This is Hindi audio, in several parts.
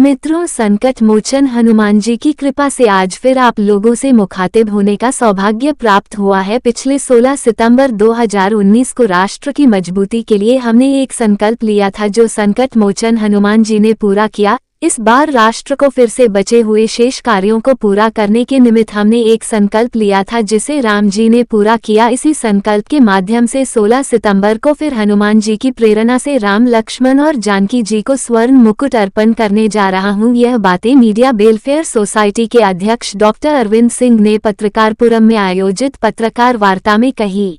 मित्रों, संकट मोचन हनुमान जी की कृपा से आज फिर आप लोगों से मुखातिब होने का सौभाग्य प्राप्त हुआ है। पिछले 16 सितंबर 2019 को राष्ट्र की मजबूती के लिए हमने एक संकल्प लिया था, जो संकट मोचन हनुमान जी ने पूरा किया। इस बार राष्ट्र को फिर से बचे हुए शेष कार्यों को पूरा करने के निमित्त हमने एक संकल्प लिया था, जिसे राम जी ने पूरा किया। इसी संकल्प के माध्यम से 16 सितंबर को फिर हनुमान जी की प्रेरणा से राम, लक्ष्मण और जानकी जी को स्वर्ण मुकुट अर्पण करने जा रहा हूं। यह बातें मीडिया वेलफेयर सोसाइटी के अध्यक्ष डॉक्टर अरविंद सिंह ने पत्रकारपुरम में आयोजित पत्रकार वार्ता में कही।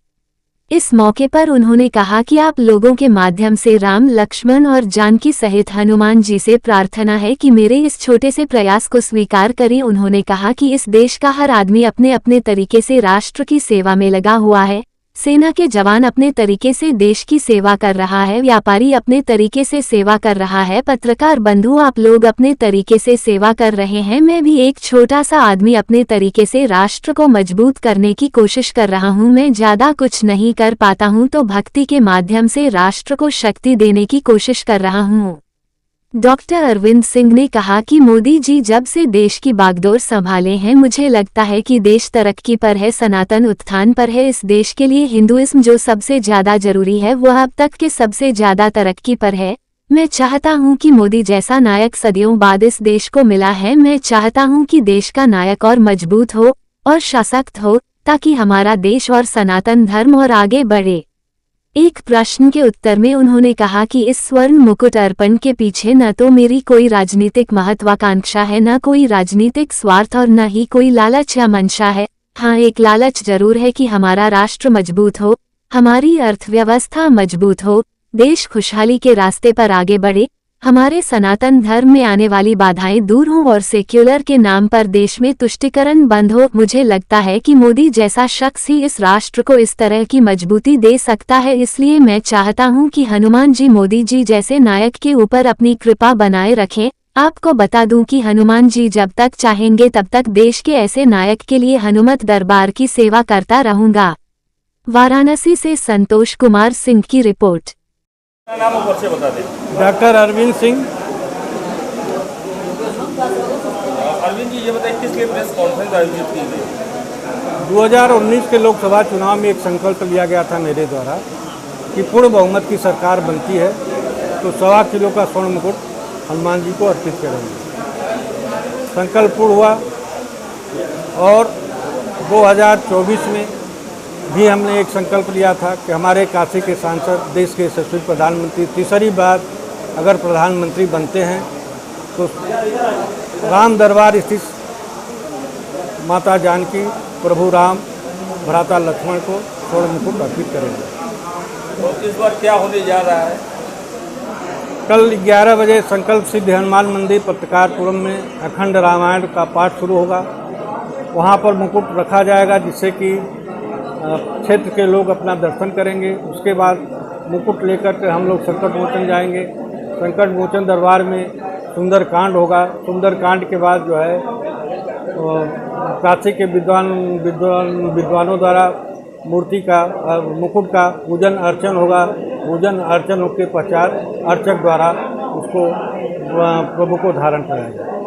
इस मौके पर उन्होंने कहा कि आप लोगों के माध्यम से राम, लक्ष्मण और जानकी सहित हनुमान जी से प्रार्थना है कि मेरे इस छोटे से प्रयास को स्वीकार करें। उन्होंने कहा कि इस देश का हर आदमी अपने अपने तरीके से राष्ट्र की सेवा में लगा हुआ है। सेना के जवान अपने तरीके से देश की सेवा कर रहा है, व्यापारी अपने तरीके से सेवा कर रहा है, पत्रकार बंधु आप लोग अपने तरीके से सेवा कर रहे हैं। मैं भी एक छोटा सा आदमी अपने तरीके से राष्ट्र को मजबूत करने की कोशिश कर रहा हूं। मैं ज्यादा कुछ नहीं कर पाता हूं, तो भक्ति के माध्यम से राष्ट्र को शक्ति देने की कोशिश कर रहा हूं। डॉक्टर अरविंद सिंह ने कहा कि मोदी जी जब से देश की बागडोर संभाले हैं, मुझे लगता है कि देश तरक्की पर है, सनातन उत्थान पर है। इस देश के लिए हिंदुइज्म जो सबसे ज्यादा जरूरी है, वह अब तक के सबसे ज्यादा तरक्की पर है। मैं चाहता हूं कि मोदी जैसा नायक सदियों बाद इस देश को मिला है। मैं चाहता हूं कि देश का नायक और मजबूत हो और सशक्त हो, ताकि हमारा देश और सनातन धर्म और आगे बढ़े। एक प्रश्न के उत्तर में उन्होंने कहा कि इस स्वर्ण मुकुट अर्पण के पीछे न तो मेरी कोई राजनीतिक महत्वाकांक्षा है, न कोई राजनीतिक स्वार्थ और न ही कोई लालच या मंशा है। हाँ, एक लालच जरूर है कि हमारा राष्ट्र मजबूत हो, हमारी अर्थव्यवस्था मजबूत हो, देश खुशहाली के रास्ते पर आगे बढ़े, हमारे सनातन धर्म में आने वाली बाधाएं दूर हों और सेक्युलर के नाम पर देश में तुष्टीकरण बंद हो। मुझे लगता है कि मोदी जैसा शख्स ही इस राष्ट्र को इस तरह की मजबूती दे सकता है। इसलिए मैं चाहता हूं कि हनुमान जी मोदी जी जैसे नायक के ऊपर अपनी कृपा बनाए रखें। आपको बता दूं कि हनुमान जी जब तक चाहेंगे तब तक देश के ऐसे नायक के लिए हनुमत दरबार की सेवा करता रहूंगा। वाराणसी से संतोष कुमार सिंह की रिपोर्ट। नाम और परिचय बता दें। डॉक्टर अरविंद सिंह। अरविंद जी, ये बताइए किस लिए प्रेस कॉन्फ्रेंस आयोजित की गई? 2019 के लोकसभा चुनाव में एक संकल्प लिया गया था मेरे द्वारा कि पूर्ण बहुमत की सरकार बनती है तो 1.25 किलो का स्वर्ण मुकुट हनुमान जी को अर्पित करेंगे। संकल्प पूर्ण हुआ और 2024 में भी हमने एक संकल्प लिया था कि हमारे काशी के सांसद, देश के यशस्वी प्रधानमंत्री तीसरी बार अगर प्रधानमंत्री बनते हैं तो राम दरबार स्थित माता जानकी, प्रभु राम, भ्राता लक्ष्मण को स्वर्ण मुकुट अर्पित करेंगे। तो इस बार क्या होने जा रहा है? कल 11 बजे संकल्प सिद्ध हनुमान मंदिर पत्रकारपुरम में अखंड रामायण का पाठ शुरू होगा। वहाँ पर मुकुट रखा जाएगा, जिससे कि क्षेत्र के लोग अपना दर्शन करेंगे। उसके बाद मुकुट लेकर के हम लोग संकट मोचन जाएंगे। संकट मोचन दरबार में सुंदरकांड होगा। सुंदरकांड के बाद जो है काशी के विद्वानों द्वारा मूर्ति का मुकुट का पूजन अर्चन होगा। पूजन अर्चन के पश्चात अर्चक द्वारा उसको प्रभु को धारण कराया जाएगा।